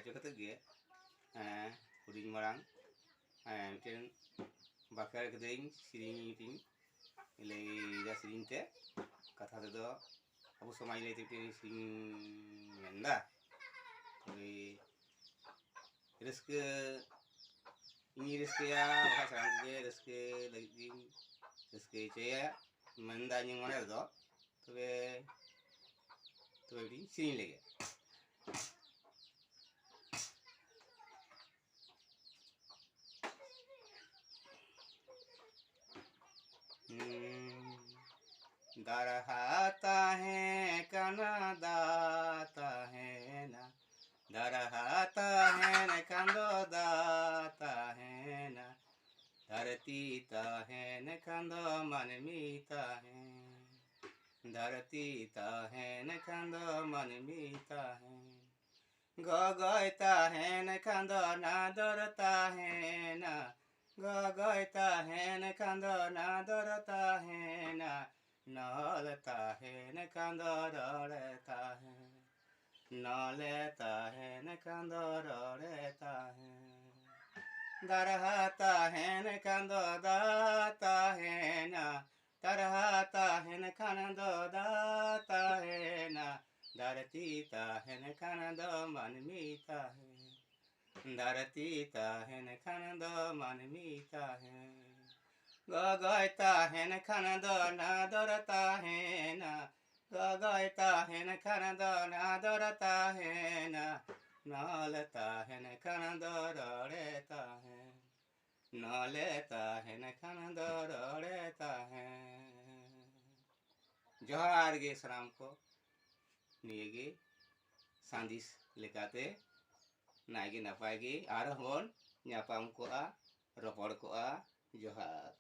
baca kata gue huding marang mungkin bakal keting siring ting ilai da siring te kata itu abu sama ilai te siring menda tapi reske ini reske ya bahasa gue reske lagi reske caya menda yang mana itu tapi ini siring lagi दरहाता है कना दाता है ना दरहाता है न कंदो दाता है ना धरती ता है न कंदो मन मीता है धरती ता है न कंदो मन मीता है गगयता है न कंदो ना दरता है ना गगयता है न कंदो ना दरता है ना नलता है न कंदो डरता है नलेता है न कंदो डरता है दरहाता है न कंदो दाता है ना तरहाता है न कंदो दाता है ना धरती ता है न कंदो मन मीता है धरती ता है न कंदो मन मीता है गगयता है न कंदो ना दरता है ना गगयता है न कंदो ना दरता है ना नलता है न कंदो डरता है नलेता है न कंदो डरता है जोहार गे सलाम को निये sandis lekate naigi napagi arah bon nyapam ko a ropor ko a johar